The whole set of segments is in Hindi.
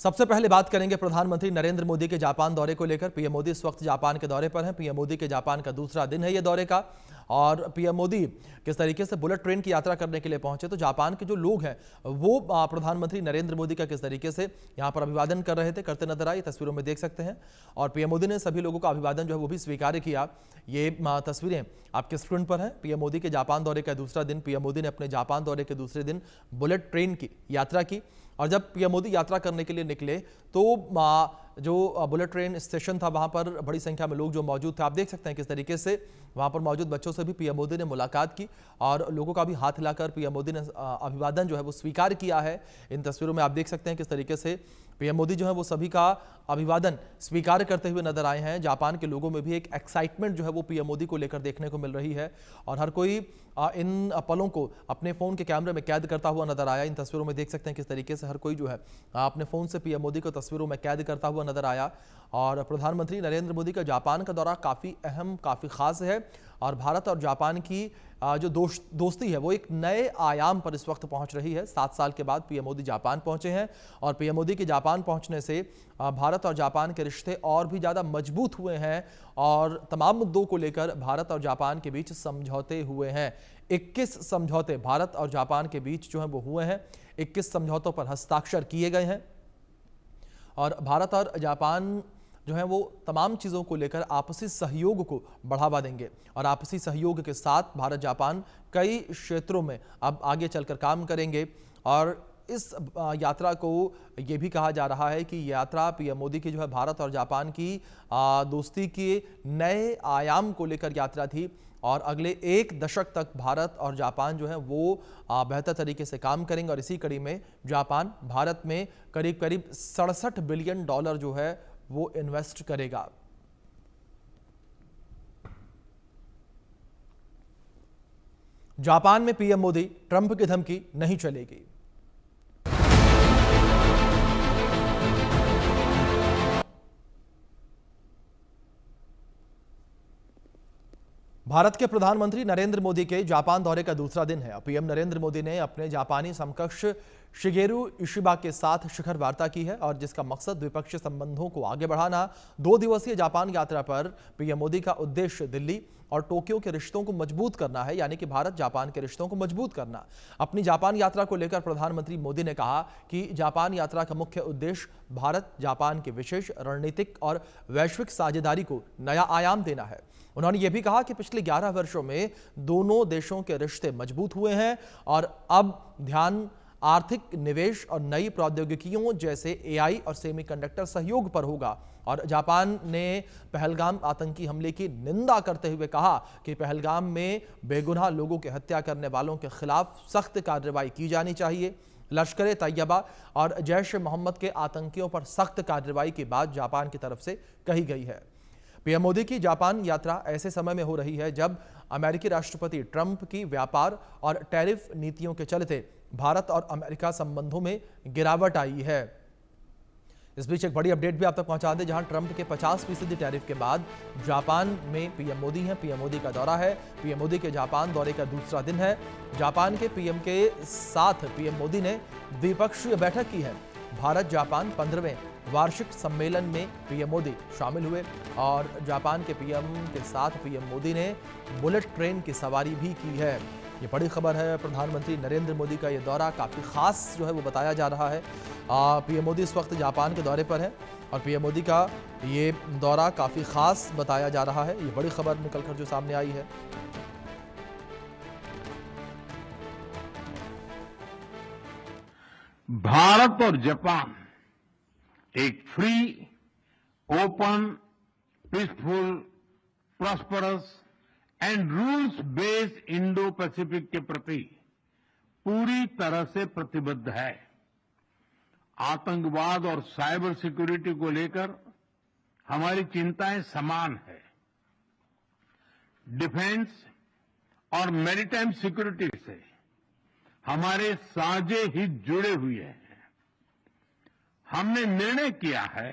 सबसे पहले बात करेंगे प्रधानमंत्री नरेंद्र मोदी के जापान दौरे को लेकर। पीएम मोदी इस वक्त जापान के दौरे पर हैं। पीएम मोदी के जापान का दूसरा दिन है ये दौरे का। और पीएम मोदी किस तरीके से बुलेट ट्रेन की यात्रा करने के लिए पहुंचे, तो जापान के जो लोग हैं वो प्रधानमंत्री नरेंद्र मोदी का किस तरीके से यहां पर अभिवादन कर रहे थे, करते नजर आए, तस्वीरों में देख सकते हैं। और पीएम मोदी ने सभी लोगों का अभिवादन जो है वो भी स्वीकार किया। ये तस्वीरें आपके स्क्रीन पर हैं। पीएम मोदी के जापान दौरे का दूसरा दिन। पीएम मोदी ने अपने जापान दौरे के दूसरे दिन बुलेट ट्रेन की यात्रा की। और जब पीएम मोदी यात्रा करने के लिए निकले तो जो बुलेट ट्रेन स्टेशन था वहां पर बड़ी संख्या में लोग जो मौजूद थे, आप देख सकते हैं किस तरीके से वहां पर मौजूद बच्चों से भी पीएम मोदी ने मुलाकात की और लोगों का भी हाथ हिलाकर पीएम मोदी ने अभिवादन जो है वो स्वीकार किया है। इन तस्वीरों में आप देख सकते हैं किस तरीके से पीएम मोदी जो है वो सभी का अभिवादन स्वीकार करते हुए नजर आए हैं। जापान के लोगों में भी एक एक्साइटमेंट जो है वो पीएम मोदी को लेकर देखने को मिल रही है और हर कोई इन पलों को अपने फोन के कैमरे में कैद करता हुआ नजर आया। इन तस्वीरों में देख सकते हैं किस तरीके से हर कोई जो है अपने फोन से पीएम मोदी को तस्वीरों में कैद करता हुआ नजर आया। और प्रधानमंत्री नरेंद्र मोदी का जापान का दौरा काफी अहम, काफी खास है और भारत और जापान की जो दोस्ती है वो एक नए आयाम पर इस वक्त पहुंच रही है। 7 साल के बाद पीएम मोदी जापान पहुंचे हैं और पीएम मोदी के जापान पहुंचने से भारत और जापान के रिश्ते और भी ज़्यादा मजबूत हुए हैं और तमाम मुद्दों को लेकर भारत और जापान के बीच समझौते हुए हैं। 21 समझौते भारत और जापान के बीच जो है वो हुए हैं। 21 समझौतों पर हस्ताक्षर किए गए हैं और भारत और जापान जो है वो तमाम चीज़ों को लेकर आपसी सहयोग को बढ़ावा देंगे और आपसी सहयोग के साथ भारत जापान कई क्षेत्रों में अब आगे चलकर काम करेंगे। और इस यात्रा को ये भी कहा जा रहा है कि यात्रा पीएम मोदी की जो है भारत और जापान की दोस्ती के नए आयाम को लेकर यात्रा थी और अगले 1 दशक तक भारत और जापान जो है वो बेहतर तरीके से काम करेंगे। और इसी कड़ी में जापान भारत में करीब करीब $67 बिलियन जो है वो इन्वेस्ट करेगा। जापान में पीएम मोदी, ट्रंप की धमकी नहीं चलेगी। भारत के प्रधानमंत्री नरेंद्र मोदी के जापान दौरे का दूसरा दिन है। पीएम नरेंद्र मोदी ने अपने जापानी समकक्ष शिगेरू इशिबा के साथ शिखर वार्ता की है और जिसका मकसद द्विपक्षीय संबंधों को आगे बढ़ाना। 2 दिवसीय जापान यात्रा पर पीएम मोदी का उद्देश्य दिल्ली और टोक्यो के रिश्तों को मजबूत करना है, यानी कि भारत जापान के रिश्तों को मजबूत करना। अपनी जापान यात्रा को लेकर प्रधानमंत्री मोदी ने कहा कि जापान यात्रा का मुख्य उद्देश्य भारत जापान के विशेष रणनीतिक और वैश्विक साझेदारी को नया आयाम देना है। उन्होंने ये भी कहा कि पिछले 11 वर्षों में दोनों देशों के रिश्ते मजबूत हुए हैं और अब ध्यान आर्थिक निवेश और नई प्रौद्योगिकियों जैसे एआई और सेमीकंडक्टर सहयोग पर होगा। और जापान ने पहलगाम आतंकी हमले की निंदा करते हुए कहा कि पहलगाम में बेगुनाह लोगों की हत्या करने वालों के खिलाफ सख्त कार्रवाई की जानी चाहिए। लश्कर-ए-तैयबा और जैश-ए-मोहम्मद के आतंकियों पर सख्त कार्रवाई की बात जापान की तरफ से कही गई है। पीएम मोदी की जापान यात्रा ऐसे समय में हो रही है जब अमेरिकी राष्ट्रपति ट्रंप की व्यापार और टैरिफ नीतियों के चलते भारत और अमेरिका संबंधों में गिरावट आई है। इस बीच एक बड़ी अपडेट भी आप तक पहुंचा दें, जहां ट्रंप के 50% टैरिफ के बाद जापान में पीएम मोदी हैं। पीएम मोदी का दौरा है। पीएम मोदी के जापान दौरे का दूसरा दिन है। जापान के पीएम के साथ पीएम मोदी ने द्विपक्षीय बैठक की है। भारत जापान 15वें वार्षिक सम्मेलन में पीएम मोदी शामिल हुए और जापान के पीएम के साथ पीएम मोदी ने बुलेट ट्रेन की सवारी भी की है। ये बड़ी खबर है। प्रधानमंत्री नरेंद्र मोदी का ये दौरा काफ़ी खास जो है वो बताया जा रहा है। पीएम मोदी इस वक्त जापान के दौरे पर है और पीएम मोदी का ये दौरा काफ़ी खास बताया जा रहा है। ये बड़ी खबर निकलकर जो सामने आई है। भारत और जापान एक free, open, peaceful, prosperous and rules based Indo Pacific के प्रति पूरी तरह से प्रतिबद्ध है। आतंकवाद और साइबर सिक्योरिटी को लेकर हमारी चिंताएं समान है। डिफेंस और मैरीटाइम सिक्योरिटी से हमारे साझे हित जुड़े हुए हैं। हमने निर्णय किया है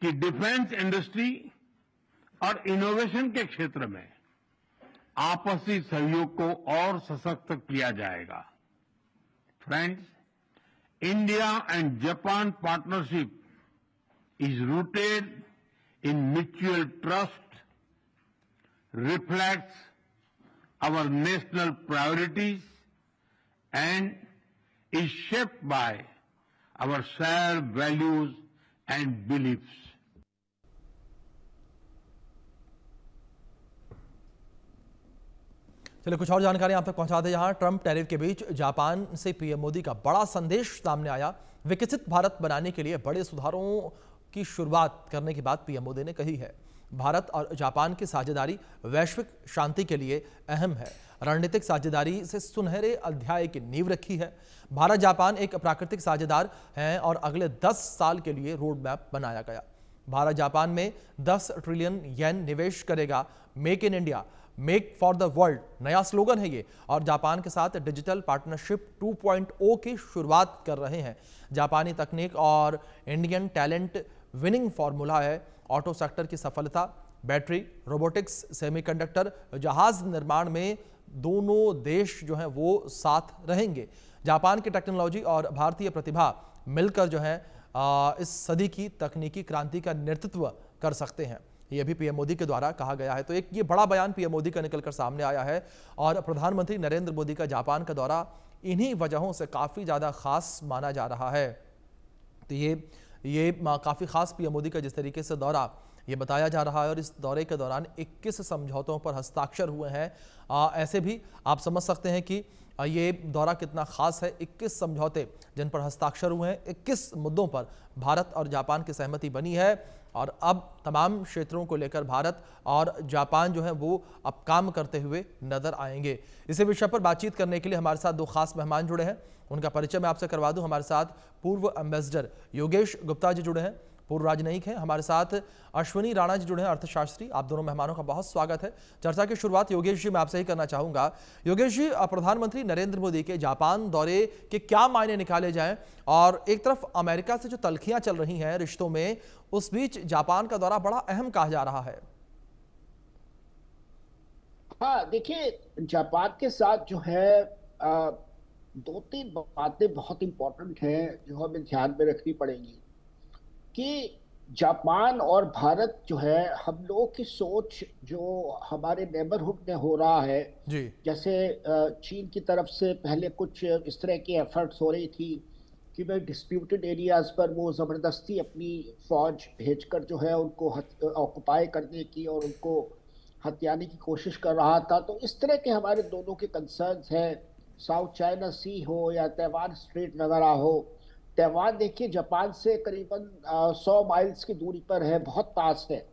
कि डिफेंस इंडस्ट्री और इनोवेशन के क्षेत्र में आपसी सहयोग को और सशक्त किया जाएगा। Friends, India and Japan partnership is rooted in mutual trust, reflects our national priorities, and is shaped by our shared values and beliefs. चलिए कुछ और जानकारी आप तक पहुंचा दें। जहां ट्रंप टैरिफ के बीच जापान से पीएम मोदी का बड़ा संदेश सामने आया। विकसित भारत बनाने के लिए बड़े सुधारों की शुरुआत करने की बात पीएम मोदी ने कही है। भारत और जापान की साझेदारी वैश्विक शांति के लिए अहम है। रणनीतिक साझेदारी से सुनहरे अध्याय की नींव रखी है। भारत जापान एक प्राकृतिक साझेदार हैं और अगले 10 साल के लिए रोड मैप बनाया गया। भारत जापान में 10 ट्रिलियन येन निवेश करेगा। Make in India, make for the world नया स्लोगन है ये, और जापान के साथ डिजिटल पार्टनरशिप 2.0 की शुरुआत कर रहे हैं। जापानी तकनीक और इंडियन टैलेंट विनिंग फॉर्मूला है। ऑटो सेक्टर की सफलता, बैटरी, रोबोटिक्स, सेमीकंडक्टर, जहाज निर्माण में दोनों देश जो हैं वो साथ रहेंगे। जापान की टेक्नोलॉजी और भारतीय प्रतिभा मिलकर जो है इस सदी की तकनीकी क्रांति का नेतृत्व कर सकते हैं। ये भी पीएम मोदी के द्वारा कहा गया है। तो एक ये बड़ा बयान पीएम मोदी का निकलकर सामने आया है और प्रधानमंत्री नरेंद्र मोदी का जापान का दौरा इन्हीं वजहों से काफ़ी ज़्यादा खास माना जा रहा है। तो ये काफ़ी खास पीएम मोदी का जिस तरीके से दौरा ये बताया जा रहा है, और इस दौरे के दौरान 21 समझौतों पर हस्ताक्षर हुए हैं। ऐसे भी आप समझ सकते हैं कि ये दौरा कितना खास है। 21 समझौते जिन पर हस्ताक्षर हुए हैं, 21 मुद्दों पर भारत और जापान की सहमति बनी है, और अब तमाम क्षेत्रों को लेकर भारत और जापान जो है वो अब काम करते हुए नजर आएंगे। इसी विषय पर बातचीत करने के लिए हमारे साथ 2 खास मेहमान जुड़े हैं। उनका परिचय मैं आपसे करवा दूं। हमारे साथ पूर्व एम्बेसडर योगेश गुप्ता जी जुड़े हैं, पूर्व राजनयिक हैं। हमारे साथ अश्विनी राणा जी जुड़े हैं, अर्थशास्त्री। आप दोनों मेहमानों का बहुत स्वागत है। चर्चा की शुरुआत योगेश जी मैं आपसे ही करना चाहूंगा। योगेश जी, प्रधानमंत्री नरेंद्र मोदी के जापान दौरे के क्या मायने निकाले जाएं, और एक तरफ अमेरिका से जो तल्खियां चल रही हैं रिश्तों में, उस बीच जापान का दौरा बड़ा अहम कहा जा रहा है। हाँ, देखिए, जापान के साथ जो है 2-3 बातें बहुत इंपॉर्टेंट हैं जो हमें ध्यान में रखनी पड़ेंगी कि जापान और भारत जो है, हम लोगों की सोच जो हमारे नेबरहुड में हो रहा है जी। जैसे चीन की तरफ से पहले कुछ इस तरह की एफर्ट्स हो रही थी कि भाई डिस्प्यूटेड एरियाज पर वो ज़बरदस्ती अपनी फौज भेजकर जो है उनको ऑक्युपाई करने की और उनको हथियाने की कोशिश कर रहा था। तो इस तरह के हमारे दोनों के कंसर्न्स हैं। साउथ चाइना सी हो या ताइवान स्ट्रेट वगैरह हो। ताइवान देखिए जापान से करीबन 100 माइल्स की दूरी पर है, बहुत पास है,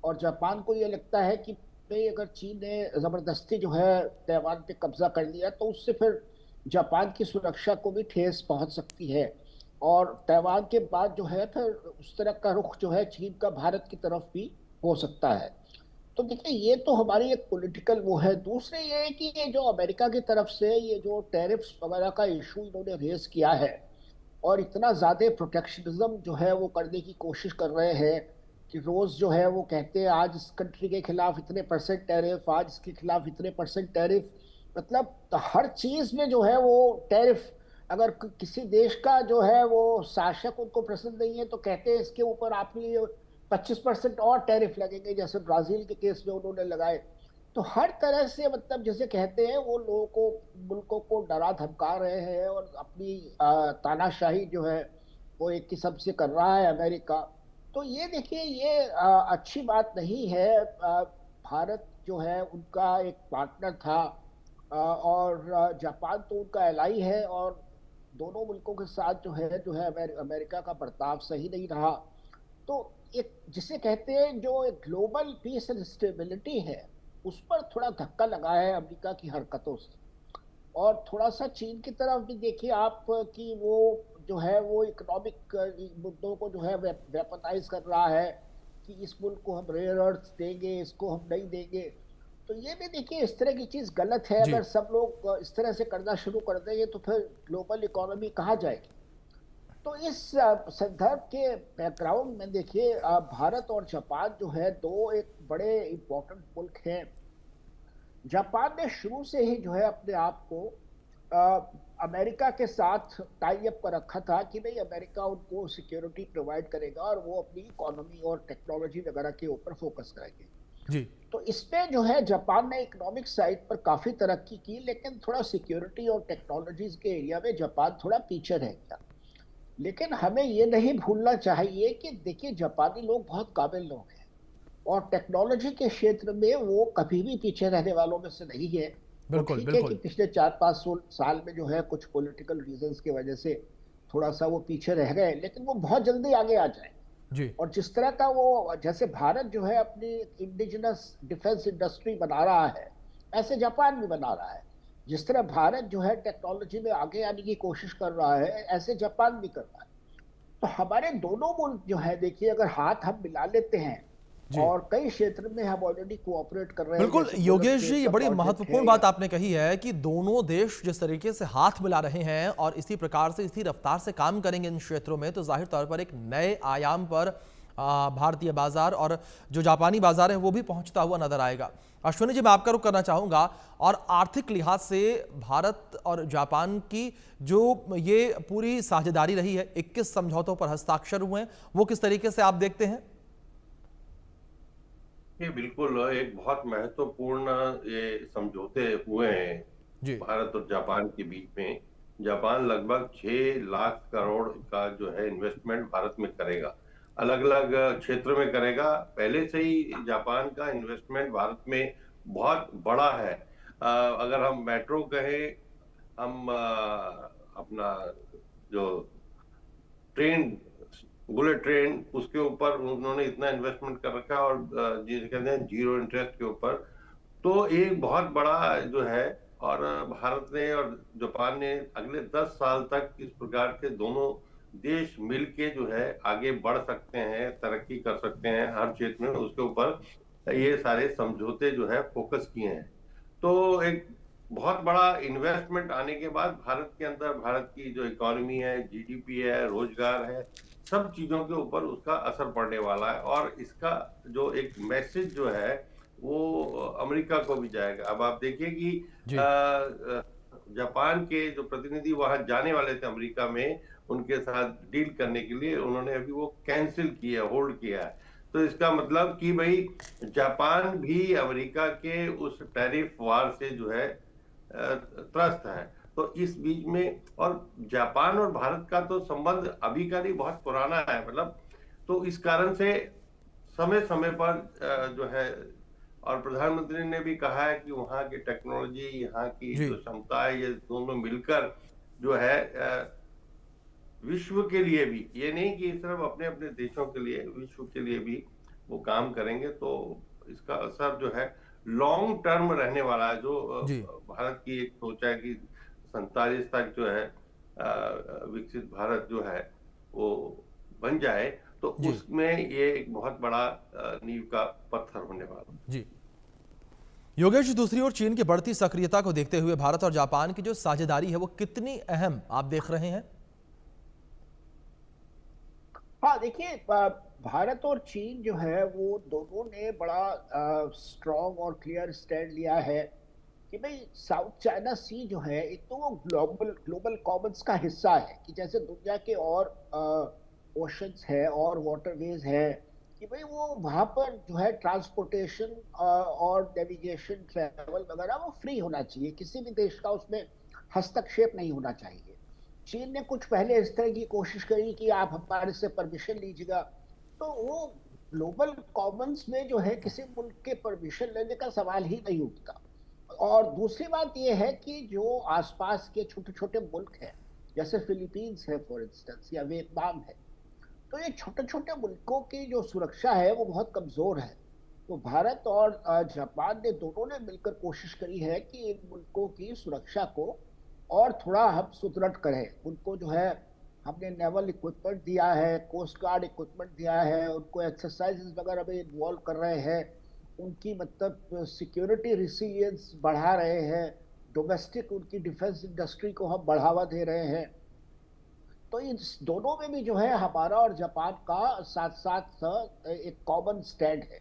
और जापान को ये लगता है कि भाई अगर चीन ने ज़बरदस्ती जो है ताइवान पे कब्जा कर लिया तो उससे फिर जापान की सुरक्षा को भी ठेस पहुंच सकती है, और ताइवान के बाद जो है फिर उस तरह का रुख जो है चीन का भारत की तरफ भी हो सकता है। तो देखिए, ये तो हमारी एक पॉलिटिकल वो है। दूसरे ये है कि ये जो अमेरिका की तरफ से ये जो टैरिफ्स वगैरह का इशू इन्होंने रेज किया है और इतना ज़्यादा प्रोटेक्शनिज्म जो है वो करने की कोशिश कर रहे हैं कि रोज़ जो है वो कहते हैं आज इस कंट्री के खिलाफ इतने % टैरिफ, आज इसके खिलाफ इतने % टैरिफ। मतलब तो हर चीज़ में जो है वो टैरिफ। अगर किसी देश का जो है वो शासक उनको पसंद नहीं है तो कहते हैं इसके ऊपर आपके 25% और टैरिफ लगेंगे, जैसे ब्राजील के केस में उन्होंने लगाए। तो हर तरह से मतलब जैसे कहते हैं वो लोगों को, मुल्कों को डरा धमका रहे हैं, और अपनी तानाशाही जो है वो एक किस्म से कर रहा है अमेरिका। तो ये देखिए, ये अच्छी बात नहीं है। भारत जो है उनका एक पार्टनर था, और जापान तो उनका एलाई है, और दोनों मुल्कों के साथ जो है अमेरिका का बर्ताव सही नहीं रहा। तो एक जिसे कहते हैं जो एक ग्लोबल पीस एंड स्टेबिलिटी है, उस पर थोड़ा धक्का लगा है अमेरिका की हरकतों से। और थोड़ा सा चीन की तरफ भी देखिए आप कि वो जो है वो इकोनॉमिक मुद्दों को जो है वेपनाइज कर रहा है कि इस मुल्क को हम रेयर अर्थ देंगे, इसको हम नहीं देंगे। तो ये भी देखिए, इस तरह की चीज़ गलत है। अगर सब लोग इस तरह से करना शुरू कर देंगे तो फिर ग्लोबल इकोनॉमी कहाँ जाएगी। तो इस संदर्भ के बैकग्राउंड में देखिए, भारत और जापान जो है दो एक बड़े इम्पोर्टेंट मुल्क हैं। जापान ने शुरू से ही जो है अपने आप को अमेरिका के साथ टाई अप कर रखा था कि भाई अमेरिका उनको सिक्योरिटी प्रोवाइड करेगा और वो अपनी इकोनॉमी और टेक्नोलॉजी वगैरह के ऊपर फोकस करेंगे। जी। तो इसमें जो है जापान ने इकोनॉमिक साइड पर काफी तरक्की की, लेकिन थोड़ा सिक्योरिटी और टेक्नोलॉजीज के एरिया में जापान थोड़ा पीछे रह गया। लेकिन हमें ये नहीं भूलना चाहिए कि देखिए जापानी लोग बहुत काबिल लोग हैं और टेक्नोलॉजी के क्षेत्र में वो कभी भी पीछे रहने वालों में से नहीं है। वो बिल्कुल, ठीक है कि बिल्कुल। पिछले 4-5 साल में जो है कुछ पॉलिटिकल रीजंस की वजह से थोड़ा सा वो पीछे रह गए, लेकिन वो बहुत जल्दी आगे आ जाए। जी। और जिस तरह का वो, जैसे भारत जो है अपनी इंडिजिनस डिफेंस इंडस्ट्री बना रहा है, ऐसे जापान भी बना रहा है। जिस तरह भारत जो है टेक्नोलॉजी में आगे आने की कोशिश कर रहा है, ऐसे जापान भी कर रहा है। तो हमारे दोनों मुल्क जो है देखिए, अगर हाथ हम मिला लेते हैं जी। और कई क्षेत्र में हम ऑलरेडी कोऑपरेट कर रहे हैं, बिल्कुल जैसे बुलेट योगेश जी, ट्रेन ये का बड़ी प्रोजेक्ट महत्वपूर्ण है बात या आपने कही है कि दोनों देश जिस तरीके से हाथ मिला रहे हैं और इसी प्रकार से इसी रफ्तार से काम करेंगे इन क्षेत्रों में, तो जाहिर तौर पर एक नए आयाम पर भारतीय बाजार और जो जापानी बाजार है वो भी पहुंचता हुआ नजर आएगा। अश्विनी जी, मैं आपका रुख करना चाहूंगा, और आर्थिक लिहाज से भारत और जापान की जो ये पूरी साझेदारी रही है, 21 समझौतों पर हस्ताक्षर हुए हैं, वो किस तरीके से आप देखते हैं? ये बिल्कुल एक बहुत महत्वपूर्ण ये समझौते हुए हैं जी। भारत और जापान के बीच में। जापान लगभग 6 लाख करोड़ का जो है इन्वेस्टमेंट भारत में करेगा, अलग अलग क्षेत्र में करेगा। पहले से ही जापान का इन्वेस्टमेंट भारत में बहुत बड़ा है। अगर हम मेट्रो कहें, हम अपना जो ट्रेन, बुलेट ट्रेन, उसके ऊपर उन्होंने इतना इन्वेस्टमेंट कर रखा है, और जिसे कहते हैं जीरो इंटरेस्ट के ऊपर, तो एक बहुत बड़ा जो है। और भारत ने और जापान ने अगले 10 साल तक इस प्रकार के दोनों देश मिलके जो है आगे बढ़ सकते हैं, तरक्की कर सकते हैं हर क्षेत्र में, उसके ऊपर ये सारे समझौते जो है फोकस किए हैं। तो एक बहुत बड़ा इन्वेस्टमेंट आने के बाद भारत के अंदर, भारत की जो इकोनॉमी है, जीडीपी है, रोजगार है, सब चीजों के ऊपर उसका असर पड़ने वाला है। और इसका जो एक मैसेज जो है वो अमेरिका को भी जाएगा। अब आप देखिए कि जी। जापान के जो प्रतिनिधि वहां जाने वाले थे अमेरिका में, उनके साथ डील करने के लिए, उन्होंने अभी वो कैंसिल किया, होल्ड किया है। तो इसका मतलब कि भाई जापान भी अमेरिका के उस टैरिफ वार से जो है त्रस्त है। तो इस बीच में, और जापान और भारत का तो संबंध अभी का नहीं, बहुत पुराना है, मतलब। तो इस कारण से समय समय पर जो है, और प्रधानमंत्री ने भी कहा है कि वहाँ की टेक्नोलॉजी, यहाँ की जी। जो क्षमता है, ये दोनों मिलकर जो है विश्व के लिए भी, ये नहीं कि सिर्फ अपने अपने देशों के लिए, विश्व के लिए भी वो काम करेंगे। तो इसका असर जो है लॉन्ग टर्म रहने वाला है। जो जी। भारत की एक सोच है कि 47 तक जो है विकसित भारत जो है वो बन जाए, तो जी। उसमें ये एक बहुत बड़ा नींव का पत्थर होने वाला है। जी योगेश जी, दूसरी ओर चीन की बढ़ती सक्रियता को देखते हुए भारत और जापान की जो साझेदारी है वो कितनी अहम आप देख रहे हैं? हाँ देखिए, भारत और चीन जो है वो दोनों ने बड़ा स्ट्रॉन्ग और क्लियर स्टैंड लिया है कि भाई साउथ चाइना सी जो है एक तो वो ग्लोबल ग्लोबल कॉमन्स का हिस्सा है, कि जैसे दुनिया के और ओशंस है और वाटरवेज है, कि भाई वो वहां पर जो है ट्रांसपोर्टेशन और नेविगेशन, ट्रैवल वगैरह वो फ्री होना चाहिए, किसी भी देश का उसमें हस्तक्षेप नहीं होना चाहिए। चीन ने कुछ पहले इस तरह की कोशिश करी कि आप हमारे से परमिशन लीजिएगा, तो वो ग्लोबल कॉमन्स में जो है किसी मुल्क के परमिशन लेने का सवाल ही नहीं उठता। और दूसरी बात यह है कि जो आसपास के छोटे छोटे मुल्क हैं, जैसे फिलीपींस है फॉर इंस्टेंस, या वियतनाम है, तो ये छोटे छोटे मुल्कों की जो सुरक्षा है वो बहुत कमजोर है। तो भारत और जापान ने दोनों ने मिलकर कोशिश करी है कि इन मुल्कों की सुरक्षा को और थोड़ा हम सुदृढ़ करें। उनको जो है हमने नेवल इक्विपमेंट दिया है, कोस्ट गार्ड इक्विपमेंट दिया है, उनको एक्सरसाइजेस वगैरह में इन्वॉल्व कर रहे हैं, उनकी मतलब सिक्योरिटी रिसिलियंस बढ़ा रहे हैं, डोमेस्टिक उनकी डिफेंस इंडस्ट्री को हम बढ़ावा दे रहे हैं। तो इन दोनों में भी जो है हमारा और जापान का साथ साथ एक कॉमन स्टैंड है।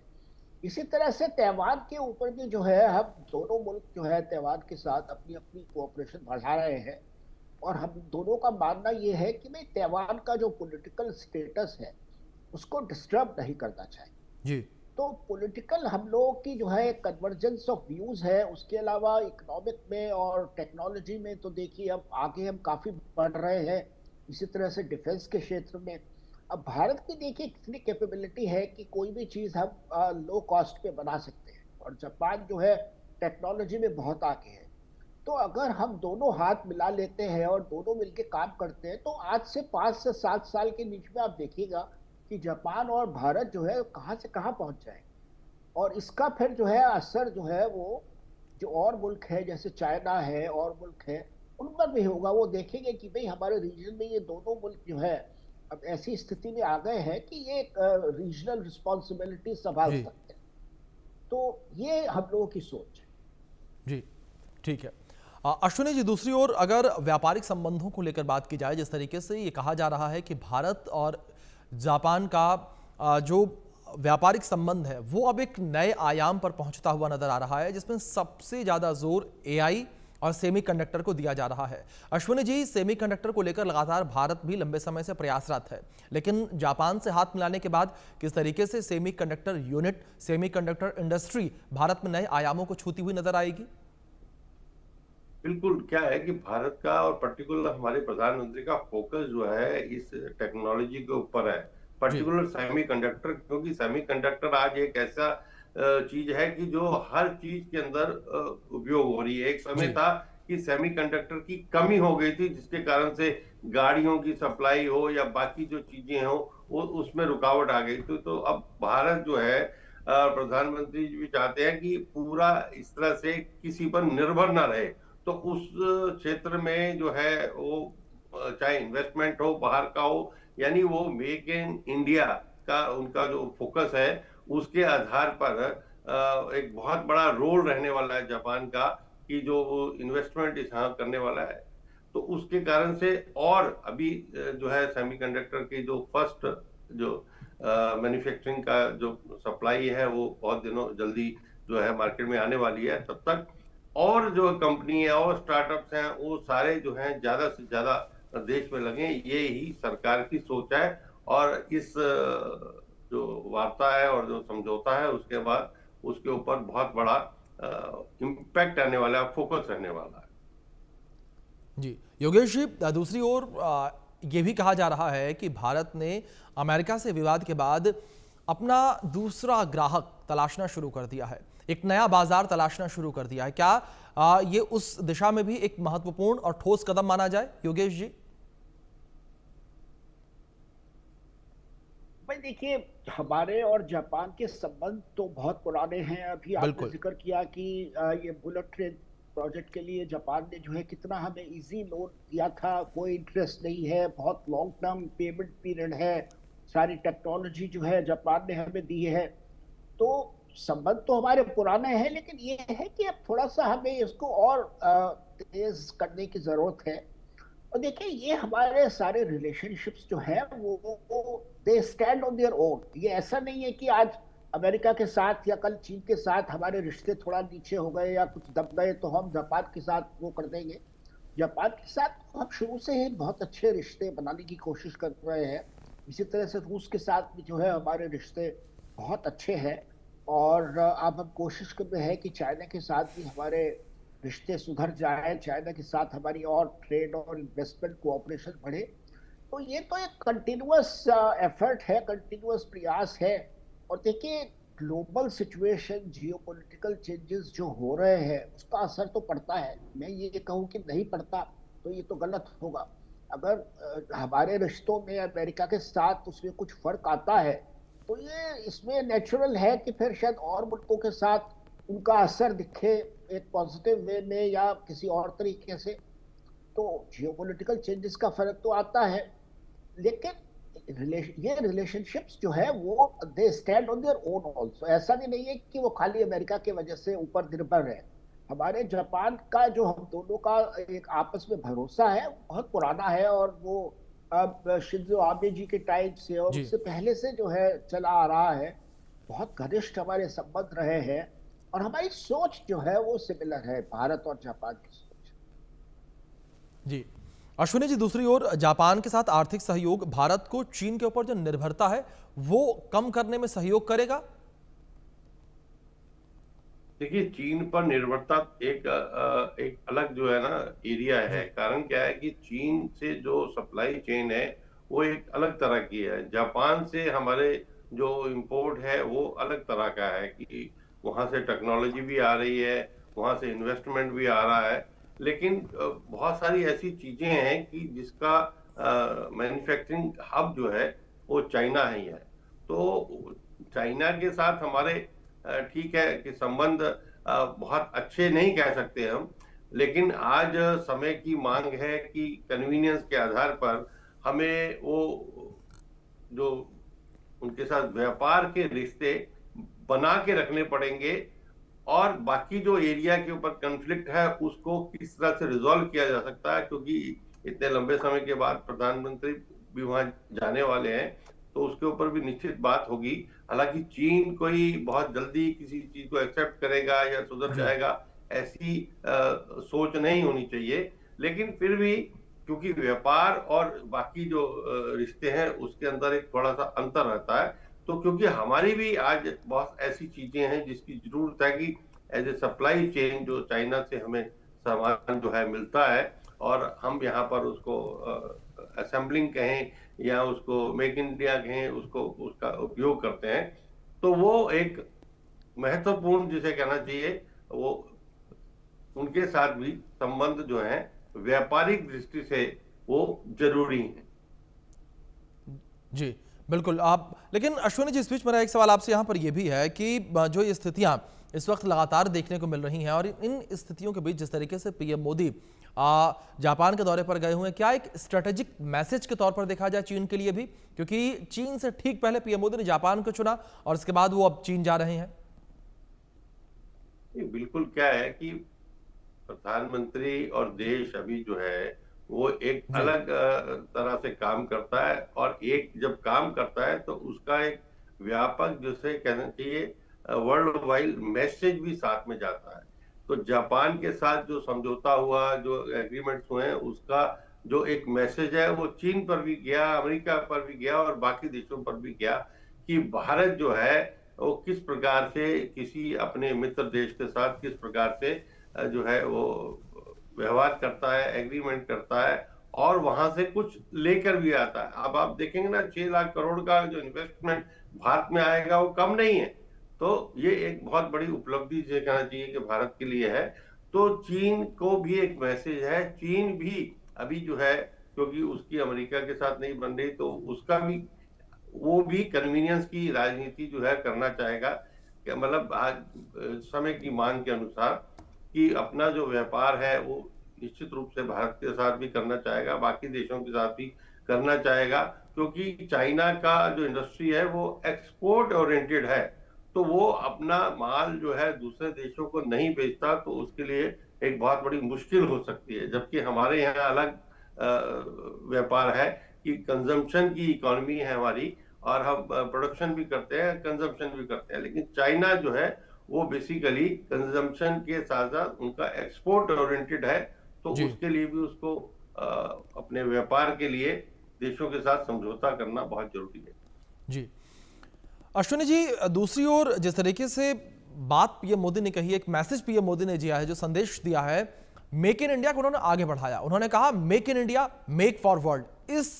इसी तरह से तैवान के ऊपर भी जो है हम दोनों मुल्क जो है तैवान के साथ अपनी अपनी कोऑपरेशन बढ़ा रहे हैं। और हम दोनों का मानना ये है कि भाई ताइवान का जो पॉलिटिकल स्टेटस है उसको डिस्टर्ब नहीं करना चाहिए। जी। तो पॉलिटिकल हम लोगों की जो है कन्वर्जेंस ऑफ व्यूज है, उसके अलावा इकोनॉमिक में और टेक्नोलॉजी में तो देखिए अब आगे हम काफी बढ़ रहे हैं। इसी तरह से डिफेंस के क्षेत्र में अब भारत की देखिए कितनी कैपेबिलिटी है कि कोई भी चीज हम लो कॉस्ट पे बना सकते हैं, और जापान जो है टेक्नोलॉजी में बहुत आगे है। तो अगर हम दोनों हाथ मिला लेते हैं और दोनों मिलके काम करते हैं तो आज से 5 से 7 साल के बीच में आप देखिएगा कि जापान और भारत जो है कहाँ से कहाँ पहुंच जाए। और इसका फिर जो है असर जो है वो जो और मुल्क है जैसे चाइना है और मुल्क है उन पर भी होगा। वो देखेंगे कि भाई हमारे रीजन में ये दोनों मुल्क जो है अब ऐसी स्थिति में आ गए हैं कि ये एक रीजनल रिस्पॉन्सिबिलिटी संभाल जी। सकते हैं। तो ये हम लोगों की सोच है। जी, ठीक है। अश्विनी जी, दूसरी ओर अगर व्यापारिक संबंधों को लेकर बात की जाए, जिस तरीके से ये कहा जा रहा है कि भारत और जापान का जो व्यापारिक संबंध है वो अब एक नए आयाम पर पहुंचता हुआ नजर आ रहा है, जिसमें सबसे ज्यादा जोर एआई और सेमीकंडक्टर को दिया जा रहा है। अश्विनी जी, सेमीकंडक्टर को लेकर लगातार भारत भी लंबे समय से प्रयासरत है, लेकिन जापान से हाथ मिलाने के बाद किस तरीके से semiconductor unit, semiconductor industry Bharat में नए आयामों को छूती हुई नजर आएगी? बिल्कुल, क्या है कि भारत का और पर्टिकुलर हमारे प्रधानमंत्री का फोकस जो है इस टेक्नोलॉजी के ऊपर है, जी। पर्टिकुलर सेमीकंडक्टर, क्योंकि सेमीकंडक्टर आज एक ऐसा चीज है कि जो हर चीज के अंदर उपयोग हो रही है। एक समय जी। था कि सेमीकंडक्टर की कमी हो गई थी, जिसके कारण से गाड़ियों की सप्लाई हो या बाकी जो चीजें हो वो उसमें रुकावट आ गई थी। तो अब भारत जो है प्रधानमंत्री जी भी चाहते हैं कि पूरा इस तरह से किसी पर निर्भर ना रहे। तो उस क्षेत्र में जो है वो चाहे इन्वेस्टमेंट हो बाहर का हो, यानी वो मेक इन इंडिया का उनका जो फोकस है उसके आधार पर एक बहुत बड़ा रोल रहने वाला है जापान का, कि जो इन्वेस्टमेंट यहाँ करने वाला है। तो उसके कारण से और अभी जो है सेमीकंडक्टर की जो फर्स्ट जो मैन्युफैक्चरिंग का जो सप्लाई है वो बहुत दिनों जल्दी जो है मार्केट में आने वाली है। तब तक और जो कंपनी है और स्टार्टअप्स हैं वो सारे जो हैं ज्यादा से ज्यादा देश में लगे, ये ही सरकार की सोच है। और इस जो वार्ता है और जो समझौता है उसके बाद उसके ऊपर बहुत बड़ा इम्पैक्ट आने वाला है, फोकस रहने वाला है। जी, योगेश जी, दूसरी ओर ये भी कहा जा रहा है कि भारत ने अमेरिका से विवाद के बाद अपना दूसरा ग्राहक तलाशना शुरू कर दिया है, एक नया बाजार तलाशना शुरू कर दिया है। क्या ये उस दिशा में भी एक महत्वपूर्ण और ठोस कदम माना जाए, योगेश जी? भाई देखिए हमारे और जापान के संबंध तो बहुत पुराने हैं। अभी आपने बिल्कुल। जिक्र किया कि ये बुलेट ट्रेन प्रोजेक्ट के लिए जापान ने जो है कितना हमें इजी लोन दिया था, कोई इंटरेस्ट नहीं है, बहुत लॉन्ग टर्म पेमेंट पीरियड है, सारी टेक्नोलॉजी जो है जापान ने हमें दी है। तो संबंध तो हमारे पुराने हैं, लेकिन ये है कि अब थोड़ा सा हमें इसको और तेज करने की जरूरत है। और देखिए ये हमारे सारे रिलेशनशिप्स जो है वो they stand on their own. ये ऐसा नहीं है कि आज अमेरिका के साथ या कल चीन के साथ हमारे रिश्ते थोड़ा नीचे हो गए या कुछ दब गए तो हम जापान के साथ वो कर देंगे। जापान के साथ तो हम शुरू से ही बहुत अच्छे रिश्ते बनाने की कोशिश कर रहे हैं। इसी तरह से रूस के साथ भी जो है हमारे रिश्ते बहुत अच्छे हैं। और अब हम कोशिश कर रहे हैं कि चाइना के साथ भी हमारे रिश्ते सुधर जाए, चाइना के साथ हमारी और ट्रेड और इन्वेस्टमेंट कोऑपरेशन बढ़े। तो ये तो एक कंटिन्यूअस एफर्ट है, कंटिन्यूअस प्रयास है। और देखिए ग्लोबल सिचुएशन, जियोपॉलिटिकल चेंजेस जो हो रहे हैं उसका असर तो पड़ता है। मैं ये कहूँ कि नहीं पड़ता तो ये तो गलत होगा। अगर हमारे रिश्तों में अमेरिका के साथ उसमें कुछ फर्क आता है तो ये इसमें नेचुरल है कि फिर शायद और मुल्कों के साथ उनका असर दिखे एक पॉजिटिव वे में या किसी और तरीके से। तो जियोपॉलिटिकल चेंजेस का फर्क तो आता है, लेकिन ये रिलेशनशिप्स जो है वो they stand on their own also. ऐसा भी नहीं है कि वो खाली अमेरिका की वजह से ऊपर निर्भर है। हमारे जापान का जो हम दोनों का एक आपस में भरोसा है बहुत पुराना है, और वो अब शिंजो आबे जी के टाइम से और जी। उससे पहले से जो है चला आ रहा है। बहुत घनिष्ठ हमारे संबंध रहे हैं और हमारी सोच जो है वो सिमिलर है, भारत और जापान की सोच। जी, अश्विनी जी, दूसरी ओर जापान के साथ आर्थिक सहयोग भारत को चीन के ऊपर जो निर्भरता है वो कम करने में सहयोग करेगा। देखिए, चीन पर निर्भरता एक अलग जो है ना एरिया है। कारण क्या है कि चीन से जो सप्लाई चेन है वो एक अलग तरह की है। जापान से हमारे जो इंपोर्ट है वो अलग तरह का है कि वहां से टेक्नोलॉजी भी आ रही है, वहां से इन्वेस्टमेंट भी आ रहा है। लेकिन बहुत सारी ऐसी चीजें हैं कि जिसका मैन्युफैक्चरिंग हब जो है वो चाइना ही है। तो चाइना के साथ हमारे ठीक है कि संबंध बहुत अच्छे नहीं कह सकते हम, लेकिन आज समय की मांग है कि कन्वीनियंस के आधार पर हमें वो जो उनके साथ व्यापार के रिश्ते बना के रखने पड़ेंगे, और बाकी जो एरिया के ऊपर कॉन्फ्लिक्ट है उसको किस तरह से रिजॉल्व किया जा सकता है, क्योंकि इतने लंबे समय के बाद प्रधानमंत्री भी वहां जाने वाले हैं, तो उसके ऊपर भी निश्चित बात होगी। हालांकि चीन कोई बहुत जल्दी किसी चीज को एक्सेप्ट करेगा या सुधर जाएगा ऐसी सोच नहीं होनी चाहिए। लेकिन फिर भी क्योंकि व्यापार और बाकी जो रिश्ते हैं उसके अंदर एक थोड़ा सा अंतर रहता है, तो क्योंकि हमारी भी आज बहुत ऐसी चीजें हैं जिसकी जरूरत है कि एज ए सप्लाई चेन जो चाइना से हमें सामान जो है मिलता है, और हम यहाँ पर उसको असेंबलिंग कहें या उसको मेक इन इंडिया कहें, उसको उसका उपयोग करते हैं, तो वो एक महत्वपूर्ण जिसे कहना चाहिए वो उनके साथ भी संबंध जो है व्यापारिक दृष्टि से वो जरूरी है। जी बिल्कुल। आप लेकिन अश्विनी जी, इस बीच मेरा एक सवाल आपसे यहाँ पर यह भी है कि जो ये स्थितियाँ इस वक्त लगातार देखने को मिल रही हैं, और इन स्थितियों के बीच जिस तरीके से पीएम मोदी जापान के दौरे पर गए हुए हैं, क्या एक स्ट्रेटेजिक मैसेज के तौर पर देखा जाए चीन के लिए भी? क्योंकि चीन से ठीक पहले पीएम मोदी ने जापान को चुना और इसके बाद वो अब चीन जा रहे हैं। बिल्कुल, क्या है कि प्रधानमंत्री और देश अभी जो है वो एक अलग तरह से काम करता है, और एक जब काम करता है तो उसका एक व्यापक जिसे कहना चाहिए वर्ल्ड वाइड मैसेज भी साथ में जाता है। तो जापान के साथ जो समझौता हुआ, जो एग्रीमेंट्स हुए हैं, उसका जो एक मैसेज है वो चीन पर भी गया, अमेरिका पर भी गया और बाकी देशों पर भी गया कि भारत जो है वो किस प्रकार से किसी अपने मित्र देश के साथ किस प्रकार से जो है वो व्यवहार करता है, एग्रीमेंट करता है, और वहां से कुछ लेकर भी आता है। अब आप देखेंगे ना, 6 लाख करोड़ का जो इन्वेस्टमेंट भारत में आएगा वो कम नहीं है। तो ये एक बहुत बड़ी उपलब्धि से कहना चाहिए कि भारत के लिए है। तो चीन को भी एक मैसेज है। चीन भी अभी जो है, क्योंकि उसकी अमेरिका के साथ नहीं बन रही, तो उसका भी वो भी कन्वीनियंस की राजनीति जो है करना चाहेगा, कि मतलब आज समय की मांग के अनुसार कि अपना जो व्यापार है वो निश्चित रूप से भारत के साथ भी करना चाहेगा, बाकी देशों के साथ भी करना चाहेगा, क्योंकि चाइना का जो इंडस्ट्री है वो एक्सपोर्ट ओरिएंटेड है। तो वो अपना माल जो है दूसरे देशों को नहीं बेचता, तो उसके लिए एक बहुत बड़ी मुश्किल हो सकती है। जबकि हमारे यहाँ अलग व्यापार है कि कंजम्पशन की इकोनॉमी है हमारी, और हम प्रोडक्शन भी करते हैं, कंजम्पशन भी करते हैं। लेकिन चाइना जो है वो बेसिकली कंजम्पशन के साथ साथ उनका एक्सपोर्ट ओरिएंटेड है, तो उसके लिए भी उसको अपने व्यापार के लिए देशों के साथ समझौता करना बहुत जरूरी है। जी अश्विनी जी, दूसरी ओर जिस तरीके से बात पीएम मोदी ने कही, एक मैसेज पीएम मोदी ने दिया है, जो संदेश दिया है, मेक इन इंडिया को उन्होंने आगे बढ़ाया। उन्होंने कहा make in India make for world. इस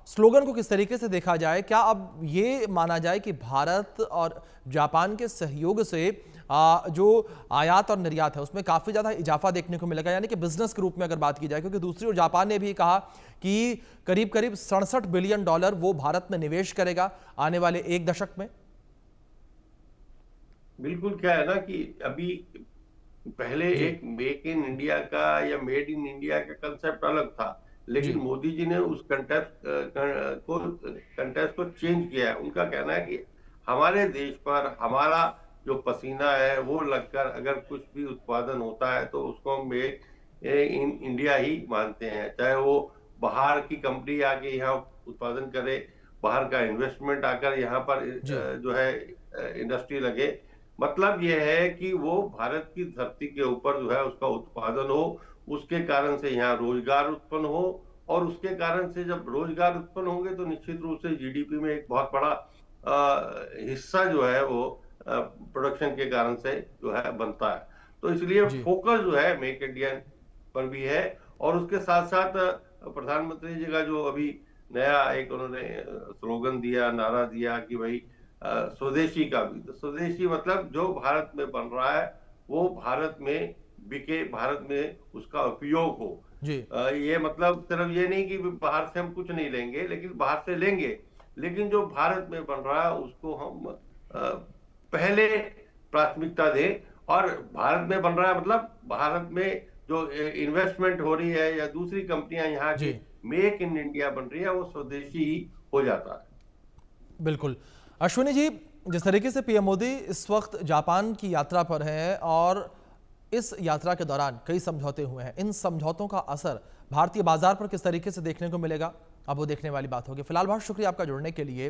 स्लोगन को किस तरीके से देखा जाए? क्या अब ये माना जाए कि भारत और जापान के सहयोग से जो आयात और निर्यात है उसमें काफी ज्यादा इजाफा देखने को मिलेगा, यानी कि बिजनेस के रूप में अगर बात की जाए? क्योंकि दूसरी ओर जापान ने भी कहा कि करीब करीब $67 बिलियन वो भारत में निवेश करेगा आने वाले 1 दशक में। बिल्कुल, क्या है ना कि अभी पहले एक मेक इन इंडिया का या मेड इन इंडिया का कंसेप्ट अलग था, लेकिन मोदी जी ने उस कंटेस्ट को चेंज किया है। उनका कहना है कि हमारे देश पर हमारा जो पसीना है वो लगकर अगर कुछ भी उत्पादन होता है तो उसको हम मेक इन इंडिया ही मानते हैं। चाहे वो बाहर की कंपनी आके यहाँ उत्पादन करे, बाहर का इन्वेस्टमेंट आकर यहाँ पर जो है इंडस्ट्री लगे, मतलब यह है कि वो भारत की धरती के ऊपर जो है उसका उत्पादन हो, उसके कारण से यहाँ रोजगार उत्पन्न हो, और उसके कारण से जब रोजगार उत्पन्न होंगे तो निश्चित रूप से जीडीपी में एक बहुत बड़ा हिस्सा जो है वो प्रोडक्शन के कारण से जो है बनता है। तो इसलिए जी फोकस जो है मेक इंडिया पर भी है, और उसके साथ साथ प्रधानमंत्री जी का जो अभी नया एक उन्होंने स्लोगन दिया, नारा दिया कि भाई स्वदेशी का भी, तो स्वदेशी मतलब जो भारत में बन रहा है वो भारत में बिके, भारत में उसका उपयोग हो। जी ये मतलब सिर्फ ये नहीं कि बाहर से हम कुछ नहीं लेंगे, लेकिन बाहर से लेंगे, लेकिन जो भारत में बन रहा है उसको हम पहले प्राथमिकता दें। और भारत में बन रहा है मतलब भारत में जो इन्वेस्टमेंट हो रही है या दूसरी कंपनियां यहाँ जी की मेक इन इंडिया बन रही है, वो स्वदेशी ही हो जाता है। बिल्कुल। अश्विनी जी, जिस तरीके से पीएम मोदी इस वक्त जापान की यात्रा पर हैं और इस यात्रा के दौरान कई समझौते हुए हैं, इन समझौतों का असर भारतीय बाजार पर किस तरीके से देखने को मिलेगा, अब वो देखने वाली बात होगी। फिलहाल बहुत शुक्रिया आपका जुड़ने के लिए।